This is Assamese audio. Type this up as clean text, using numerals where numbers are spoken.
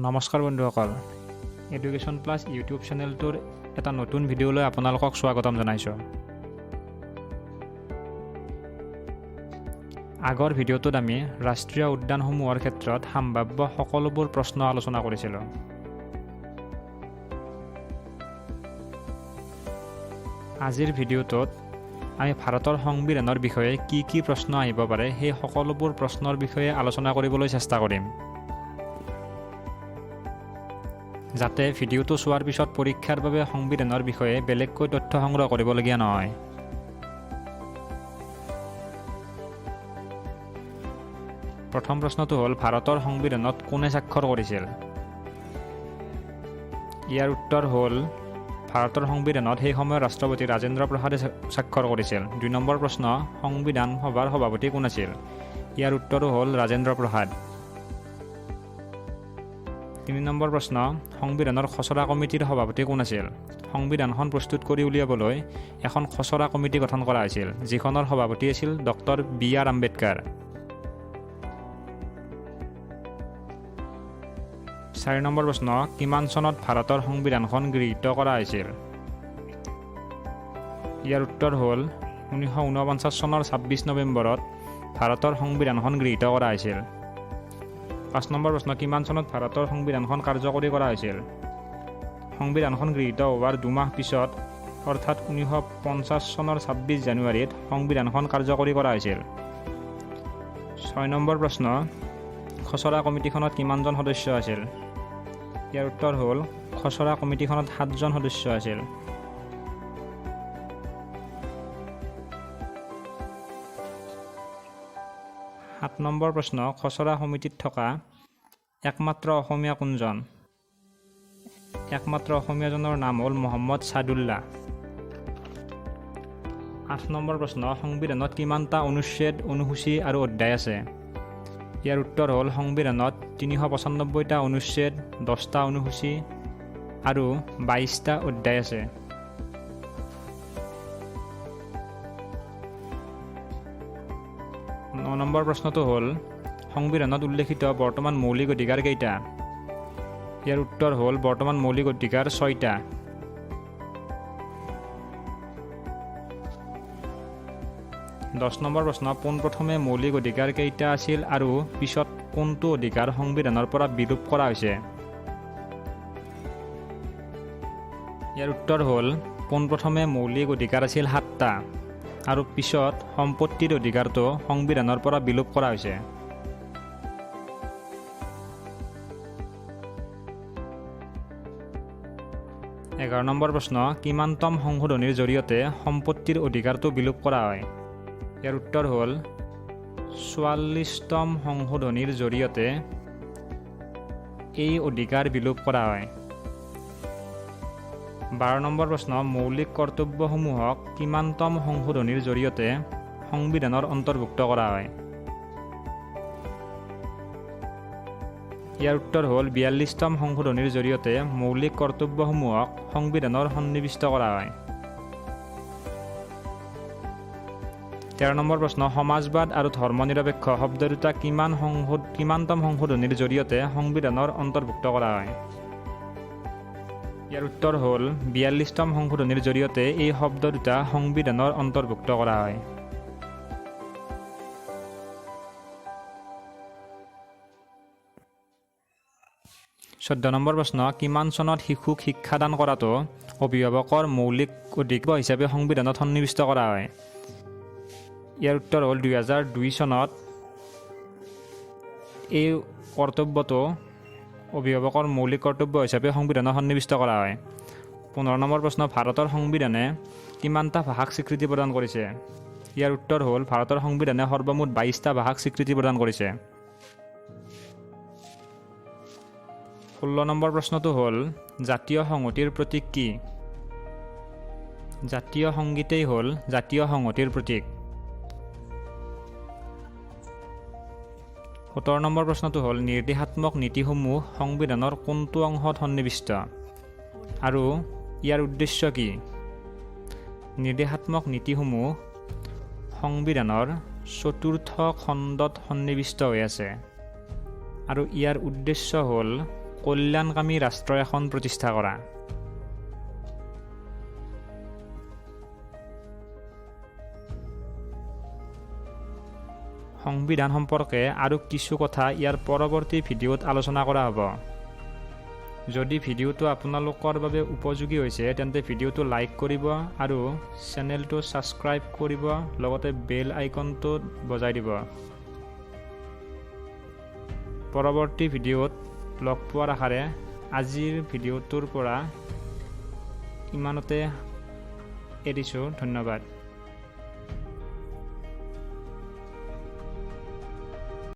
নমস্কাৰ বন্ধুসকল, এডুকেশ্যন প্লাছ ইউটিউব চেনেলটোৰ এটা নতুন ভিডিঅ'লৈ আপোনালোকক স্বাগতম জনাইছোঁ। আগৰ ভিডিঅ'টোত আমি ৰাষ্ট্ৰীয় উদ্যানসমূহৰ ক্ষেত্ৰত সম্ভাৱ্য সকলোবোৰ প্ৰশ্ন আলোচনা কৰিছিলোঁ। আজিৰ ভিডিঅ'টোত আমি ভাৰতৰ সংবিধানৰ বিষয়ে কি প্ৰশ্ন আহিব পাৰে সেই সকলোবোৰ প্ৰশ্নৰ বিষয়ে আলোচনা কৰিবলৈ চেষ্টা কৰিম, যাতে ভিডিঅ'টো চোৱাৰ পিছত পৰীক্ষাৰ বাবে সংবিধানৰ বিষয়ে বেলেগকৈ তথ্য সংগ্ৰহ কৰিবলগীয়া নহয়। প্ৰথম প্ৰশ্নটো হ'ল, ভাৰতৰ সংবিধানত কোনে স্বাক্ষৰ কৰিছিল? ইয়াৰ উত্তৰ হ'ল, ভাৰতৰ সংবিধানত সেই সময়ৰ ৰাষ্ট্ৰপতি ৰাজেন্দ্ৰ প্ৰসাদে স্বাক্ষৰ কৰিছিল। 2 নম্বৰ প্ৰশ্ন, সংবিধান সভাৰ সভাপতি কোন আছিল? ইয়াৰ উত্তৰো হ'ল ৰাজেন্দ্ৰ প্ৰসাদ। 3 নম্বৰ প্ৰশ্ন, সংবিধানৰ খচৰা কমিটিৰ সভাপতি কোন আছিল? সংবিধানখন প্ৰস্তুত কৰি উলিয়াবলৈ এখন খচৰা কমিটি গঠন কৰা হৈছিল, যিখনৰ সভাপতি আছিল ডক্টৰ B.R. আম্বেদকাৰ। 4 নম্বৰ প্ৰশ্ন, কিমান চনত ভাৰতৰ সংবিধানখন গৃহীত কৰা হৈছিল? ইয়াৰ উত্তৰ হ'ল 1949 চনৰ 26 নৱেম্বৰত ভাৰতৰ সংবিধানখন গৃহীত কৰা হৈছিল। 5 নম্বৰ প্ৰশ্ন, কিমান চনত ভাৰতৰ সংবিধানখন কাৰ্যকৰী কৰা হৈছিল? সংবিধানখন গৃহীত হোৱাৰ 2 মাহ পিছত, অৰ্থাৎ 1950 চনৰ 26 জানুৱাৰীত সংবিধানখন কাৰ্যকৰী কৰা হৈছিল। 6 নম্বৰ প্ৰশ্ন, খচৰা কমিটিখনত কিমানজন সদস্য আছিল? ইয়াৰ উত্তৰ হ'ল, খচৰা কমিটিখনত 7জন সদস্য আছিল। 7 নম্বৰ প্ৰশ্ন, খচৰা সমিতিত থকা একমাত্ৰ অসমীয়া কোনজন? একমাত্ৰ অসমীয়াজনৰ নাম হ'ল মহম্মদ ছাদুল্লাহ। 8 নম্বৰ প্ৰশ্ন, সংবিধানত কিমানটা অনুচ্ছেদ, অনুসূচী আৰু অধ্যায় আছে? ইয়াৰ উত্তৰ হ'ল, সংবিধানত 395টা অনুচ্ছেদ, 10টা অনুসূচী আৰু 22টা অধ্যায় আছে। 9 নম্বৰ প্ৰশ্নটো হ'ল, সংবিধানত উল্লেখিত বৰ্তমান মৌলিক অধিকাৰ কেইটা? ইয়াৰ উত্তৰ হ'ল, বৰ্তমান মৌলিক অধিকাৰ 6টা। 10 নম্বৰ প্ৰশ্ন, পোনপ্ৰথমে মৌলিক অধিকাৰ কেইটা আছিল আৰু পিছত কোনটো অধিকাৰ সংবিধানৰ পৰা বিলোপ কৰা হৈছে? ইয়াৰ উত্তৰ হ'ল, পোনপ্ৰথমে মৌলিক অধিকাৰ আছিল 7টা আৰু পিছত সম্পত্তিৰ অধিকাৰটো সংবিধানৰ পৰা বিলোপ কৰা হৈছে। 11 নম্বৰ প্ৰশ্ন, কিমানতম সংশোধনীৰ জৰিয়তে সম্পত্তিৰ অধিকাৰটো বিলোপ কৰা হয়? ইয়াৰ উত্তৰ হ'ল, 44তম সংশোধনীৰ জৰিয়তে এই অধিকাৰ বিলোপ কৰা হয়। 12 নম্বৰ প্ৰশ্ন, মৌলিক কৰ্তব্যসমূহক কিমানতম সংশোধনীৰ জৰিয়তে সংবিধানৰ অন্তৰ্ভুক্ত কৰা হয়? ইয়াৰ উত্তৰ হ'ল, 42তম সংশোধনীৰ জৰিয়তে মৌলিক কৰ্তব্যসমূহক সংবিধানৰ সন্নিৱিষ্ট কৰা হয়। 13 নম্বৰ প্ৰশ্ন, সমাজবাদ আৰু ধৰ্মনিৰপেক্ষ শব্দ দুটা কিমানতম সংশোধনীৰ জৰিয়তে সংবিধানৰ অন্তৰ্ভুক্ত কৰা হয়? ইয়াৰ উত্তৰ হ'ল, 42তম সংশোধনীৰ জৰিয়তে এই শব্দ দুটা সংবিধানৰ অন্তৰ্ভুক্ত কৰা হয়। 14 নম্বৰ প্ৰশ্ন, কিমান চনত শিশুক শিক্ষাদান কৰাটো অভিভাৱকৰ মৌলিক অধিকাৰ হিচাপে সংবিধানত সন্নিৱিষ্ট কৰা হয়? ইয়াৰ উত্তৰ হ'ল, 2002 চনত এই কৰ্তব্যটো অভিভাৱকৰ মৌলিক কৰ্তব্য হিচাপে সংবিধানত সন্নিৱিষ্ট কৰা হয়। 15 নম্বৰ প্ৰশ্ন, ভাৰতৰ সংবিধানে কিমানটা ভাষাক স্বীকৃতি প্ৰদান কৰিছে? ইয়াৰ উত্তৰ হ'ল, ভাৰতৰ সংবিধানে সৰ্বমুঠ 22টা ভাষাক স্বীকৃতি প্ৰদান কৰিছে। 16 নম্বৰ প্ৰশ্নটো হ'ল, জাতীয় সংহতিৰ প্ৰতীক কি? জাতীয় সংগীতেই হ'ল জাতীয় সংহতিৰ প্ৰতীক। 17 নম্বৰ প্ৰশ্নটো হ'ল, নিৰ্দেশাত্মক নীতিসমূহ সংবিধানৰ কোনটো অংশত সন্নিৱিষ্ট আৰু ইয়াৰ উদ্দেশ্য কি? নিৰ্দেশাত্মক নীতিসমূহ সংবিধানৰ 4ৰ্থ খণ্ডত সন্নিৱিষ্ট হৈ আছে আৰু ইয়াৰ উদ্দেশ্য হ'ল কল্যাণকামী ৰাষ্ট্ৰ এখন প্ৰতিষ্ঠা কৰা। সংবিধান সম্পৰ্কে আৰু কিছু কথা ইয়াৰ পৰৱৰ্তী ভিডিঅ'ত আলোচনা কৰা হ'ব। যদি ভিডিঅ'টো আপোনালোকৰ বাবে উপযোগী হৈছে তেন্তে ভিডিঅ'টো লাইক কৰিব আৰু চেনেলটো ছাবস্ক্ৰাইব কৰিব, লগতে বেল আইকনটো বজাই দিব। পৰৱৰ্তী ভিডিঅ'ত লগ পোৱাৰ আশাৰে আজিৰ ভিডিঅ'টোৰ পৰা ইমানতে এৰিছোঁ। ধন্যবাদ।